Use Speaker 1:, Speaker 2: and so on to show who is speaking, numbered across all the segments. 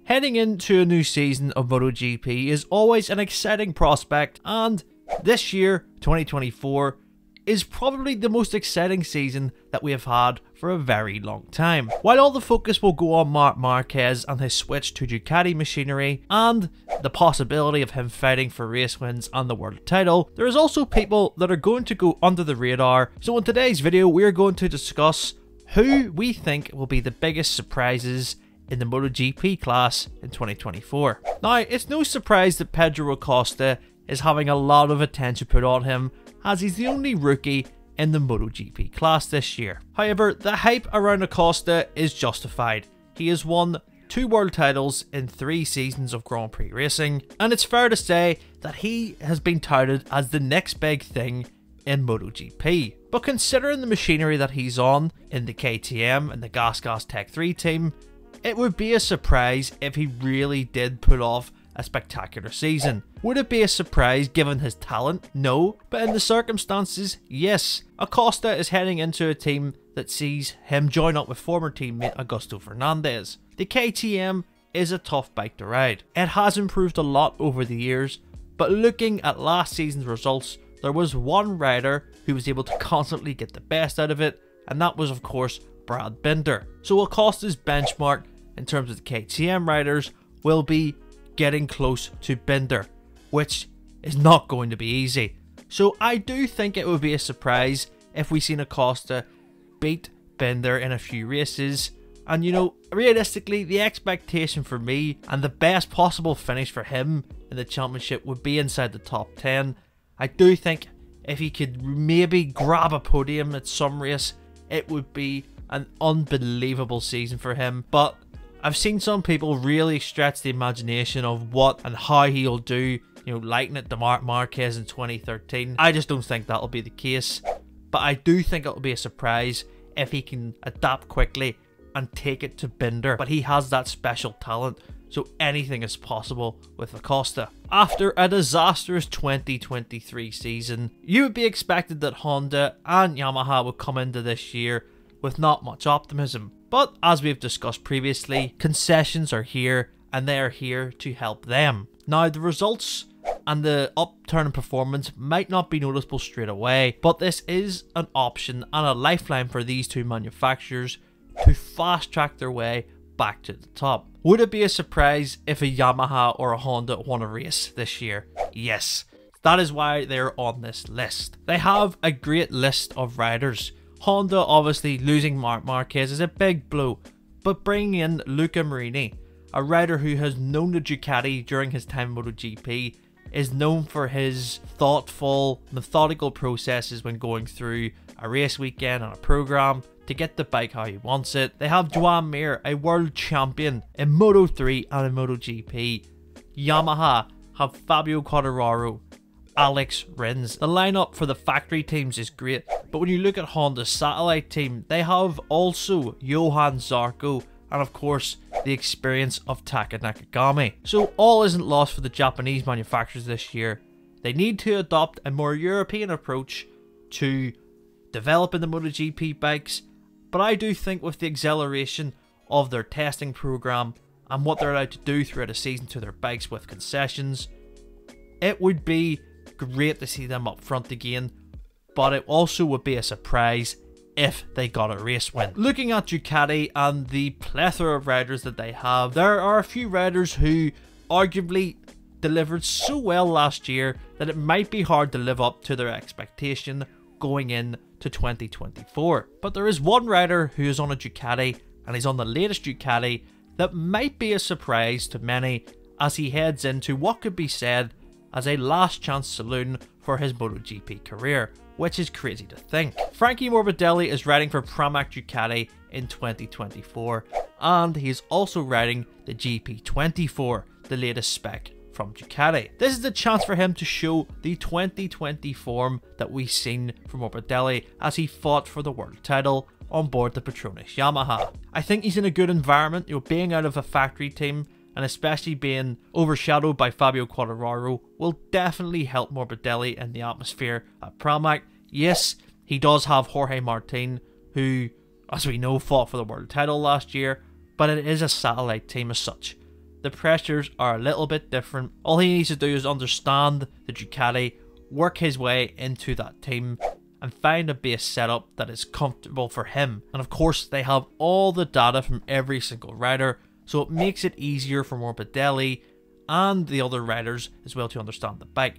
Speaker 1: Heading into a new season of MotoGP is always an exciting prospect, and this year, 2024, is probably the most exciting season that we have had for a very long time. While all the focus will go on Marc Marquez and his switch to Ducati machinery and the possibility of him fighting for race wins and the world title, there is also people that are going to go under the radar. So in today's video, we are going to discuss who we think will be the biggest surprises in the MotoGP class in 2024. Now, it's no surprise that Pedro Acosta is having a lot of attention put on him, as he's the only rookie in the MotoGP class this year. However, the hype around Acosta is justified. He has won 2 world titles in 3 seasons of Grand Prix racing, and it's fair to say that he has been touted as the next big thing in MotoGP. But considering the machinery that he's on in the KTM and the Gas Tech 3 team, it would be a surprise if he really did pull off a spectacular season. Would it be a surprise given his talent? No, but in the circumstances, yes. Acosta is heading into a team that sees him join up with former teammate Augusto Fernandez. The KTM is a tough bike to ride. It has improved a lot over the years, but looking at last season's results, there was one rider who was able to constantly get the best out of it, and that was of course Brad Binder. So Acosta's benchmark in terms of the KTM riders will be getting close to Binder, which is not going to be easy. So I do think it would be a surprise if we seen Acosta beat Binder in a few races. And you know, realistically, the expectation for me and the best possible finish for him in the championship would be inside the top 10. I do think if he could maybe grab a podium at some race, it would be an unbelievable season for him. But I've seen some people really stretch the imagination of what and how he'll do, you know, liking it to Marc Marquez in 2013. I just don't think that'll be the case. But I do think it'll be a surprise if he can adapt quickly and take it to Binder. But he has that special talent, so anything is possible with Acosta. After a disastrous 2023 season, you would be expected that Honda and Yamaha would come into this year with not much optimism. But as we've discussed previously, concessions are here and they are here to help them. Now, the results and the upturn in performance might not be noticeable straight away, but this is an option and a lifeline for these 2 manufacturers to fast track their way back to the top. Would it be a surprise if a Yamaha or a Honda won a race this year? Yes. That is why they're on this list. They have a great list of riders. Honda obviously losing Marc Marquez is a big blow, but bringing in Luca Marini, a rider who has known the Ducati during his time in MotoGP, is known for his thoughtful, methodical processes when going through a race weekend and a program to get the bike how he wants it. They have Joan Mir, a world champion in Moto3 and in MotoGP. Yamaha have Fabio Quartararo, Alex Rins. The lineup for the factory teams is great, but when you look at Honda's satellite team, they have also Johan Zarco and of course the experience of Taka Nakagami. So all isn't lost for the Japanese manufacturers this year. They need to adopt a more European approach to developing the MotoGP bikes, but I do think with the acceleration of their testing program and what they're allowed to do throughout a season to their bikes with concessions, it would be great to see them up front again, but it also would be a surprise if they got a race win. Looking at Ducati and the plethora of riders that they have, there are a few riders who arguably delivered so well last year that it might be hard to live up to their expectation going in to 2024. But there is one rider who is on a Ducati, and he's on the latest Ducati, that might be a surprise to many as he heads into what could be said as a last chance saloon for his MotoGP career, which is crazy to think. Frankie Morbidelli is riding for Pramac Ducati in 2024, and he's also riding the GP24, the latest spec from Ducati. This is the chance for him to show the 2020 form that we've seen from Morbidelli as he fought for the world title on board the Petronas Yamaha. I think he's in a good environment, you know, being out of a factory team and especially being overshadowed by Fabio Quartararo will definitely help Morbidelli in the atmosphere at Pramac. Yes, he does have Jorge Martin, who, as we know, fought for the world title last year, but it is a satellite team as such. the pressures are a little bit different. All he needs to do is understand the Ducati, work his way into that team, and find a base setup that is comfortable for him. And of course, they have all the data from every single rider, so it makes it easier for Morbidelli and the other riders as well to understand the bike.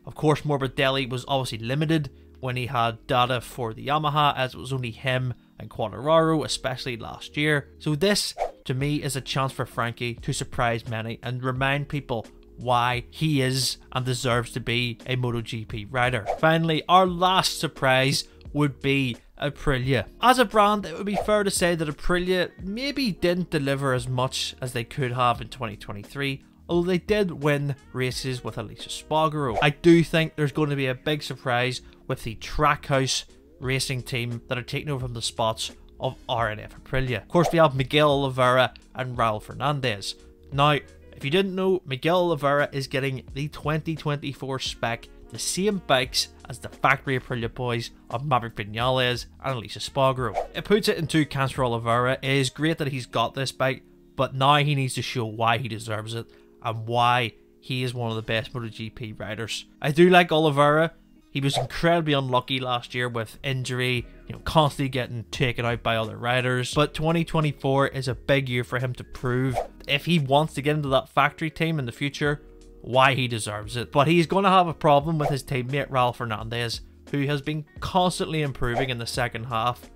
Speaker 1: Of course, Morbidelli was obviously limited when he had data for the Yamaha, as it was only him and Quartararo, especially last year. So this, to me, is a chance for Frankie to surprise many and remind people why he is and deserves to be a MotoGP rider. Finally, our last surprise would be Aprilia. As a brand, it would be fair to say that Aprilia maybe didn't deliver as much as they could have in 2023, although they did win races with Aleix Espargaro. I do think there's going to be a big surprise with the Trackhouse Racing team that are taking over from the spots of RNF Aprilia. Of course, we have Miguel Oliveira and Raul Fernandez. Now, if you didn't know, Miguel Oliveira is getting the 2024 spec, the same bikes as the factory Aprilia boys of Maverick Vinales and Aleix Espargaro. It puts it in two camps for Oliveira. It is great that he's got this bike, but now he needs to show why he deserves it and why he is one of the best MotoGP riders. I do like Oliveira. He was incredibly unlucky last year with injury, constantly getting taken out by other riders. But 2024 is a big year for him to prove, if he wants to get into that factory team in the future, why he deserves it. But he's going to have a problem with his teammate Raul Fernandez, who has been constantly improving in the second half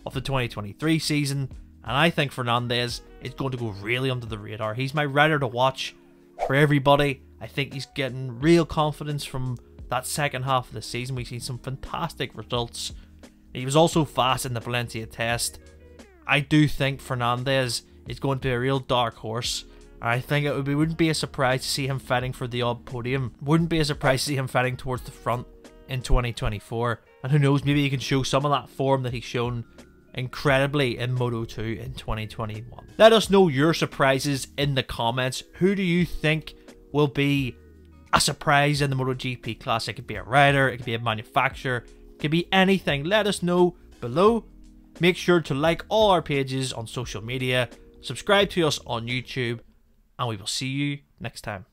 Speaker 1: of the 2023 season. And I think Fernandez is going to go really under the radar. He's my rider to watch for everybody. I think he's getting real confidence from that second half of the season. We've seen some fantastic results. He was also fast in the Valencia test. I do think Fernandez is going to be a real dark horse. I think it wouldn't be a surprise to see him fighting for the odd podium. Wouldn't be a surprise to see him fighting towards the front in 2024. And who knows, maybe he can show some of that form that he's shown incredibly in Moto 2 in 2021. Let us know your surprises in the comments. Who do you think will be a surprise in the MotoGP Classic? It could be a rider, it could be a manufacturer, it could be anything. Let us know below. Make sure to like all our pages on social media, subscribe to us on YouTube, and we will see you next time.